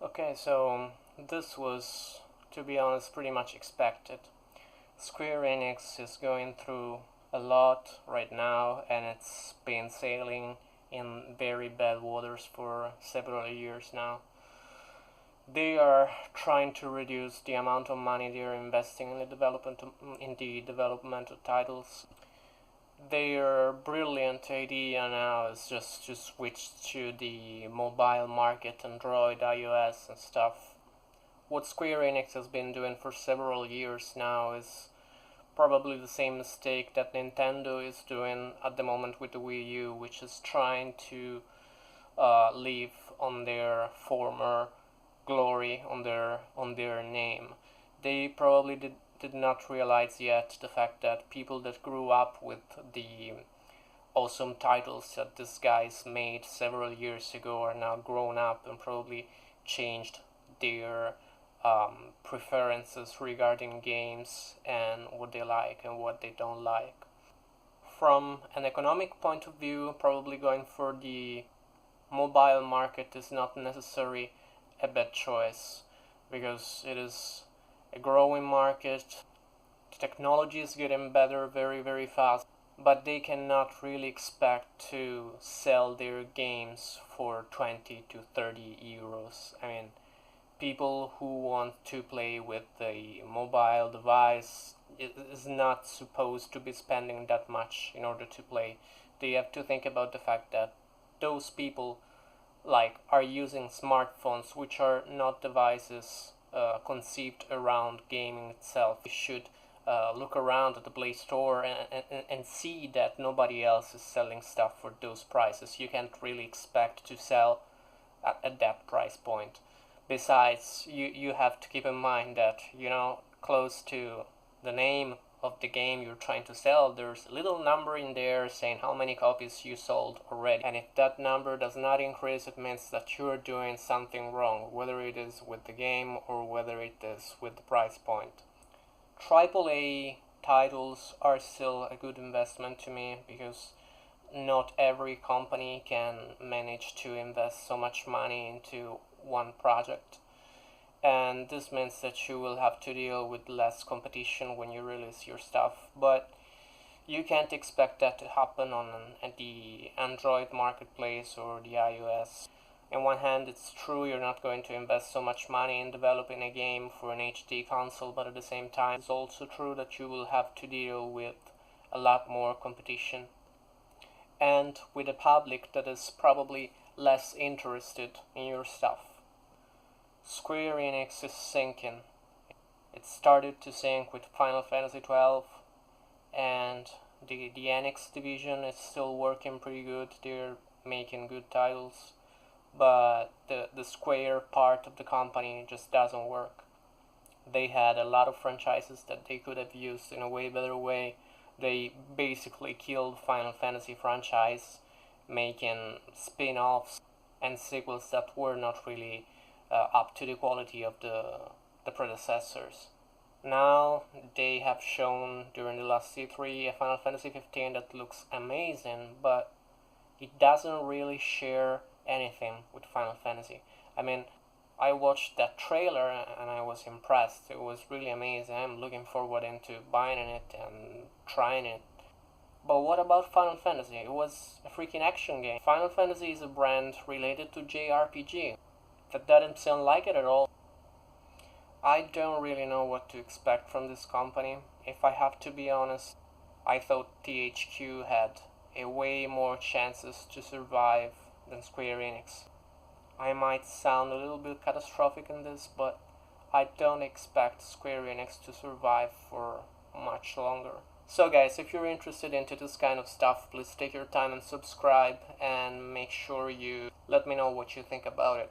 Okay, so this was, to be honest, pretty much expected. Square Enix is going through a lot right now, and it's been sailing in very bad waters for several years now. They are trying to reduce the amount of money they are investing in the development of titles. Their brilliant idea now is just to switch to the mobile market, Android, iOS and stuff. What Square Enix has been doing for several years now is probably the same mistake that Nintendo is doing at the moment with the Wii U, which is trying to live on their former glory, on their name. They probably did not realize yet the fact that people that grew up with the awesome titles that these guys made several years ago are now grown up and probably changed their preferences regarding games and what they like and what they don't like. From an economic point of view, probably going for the mobile market is not necessarily a bad choice, because it is a growing market. The technology is getting better very fast, but they cannot really expect to sell their games for 20 to 30 euros. I mean, people who want to play with a mobile device is not supposed to be spending that much in order to play. They have to think about the fact that those people are using smartphones, which are not devices conceived around gaming itself. You should look around at the Play Store and see that nobody else is selling stuff for those prices. You can't really expect to sell at that price point. Besides, you have to keep in mind that, close to the name of the game you're trying to sell, there's a little number in there saying how many copies you sold already. And if that number does not increase, it means that you're doing something wrong, whether it is with the game or whether it is with the price point. AAA titles are still a good investment to me, because not every company can manage to invest so much money into one project. And this means that you will have to deal with less competition when you release your stuff, but you can't expect that to happen on the Android marketplace or the iOS. On one hand, it's true you're not going to invest so much money in developing a game for an HD console, but at the same time, it's also true that you will have to deal with a lot more competition, and with a public that is probably less interested in your stuff. Square Enix is sinking. It started to sink with Final Fantasy XII, and the Enix division is still working pretty good. They're making good titles, but the Square part of the company just doesn't work. They had a lot of franchises that they could have used in a way better way. They basically killed Final Fantasy franchise, making spin-offs and sequels that were not really up to the quality of the predecessors. Now they have shown during the last C3 a Final Fantasy 15 that looks amazing, but it doesn't really share anything with Final Fantasy. I mean, I watched that trailer and I was impressed. It was really amazing. I'm looking forward into buying it and trying it. But what about Final Fantasy? It was a freaking action game. Final Fantasy is a brand related to JRPG. That doesn't sound like it at all. I don't really know what to expect from this company. If I have to be honest, I thought THQ had a way more chances to survive than Square Enix. I might sound a little bit catastrophic in this, but I don't expect Square Enix to survive for much longer. So guys, if you're interested into this kind of stuff, please take your time and subscribe, and make sure you let me know what you think about it.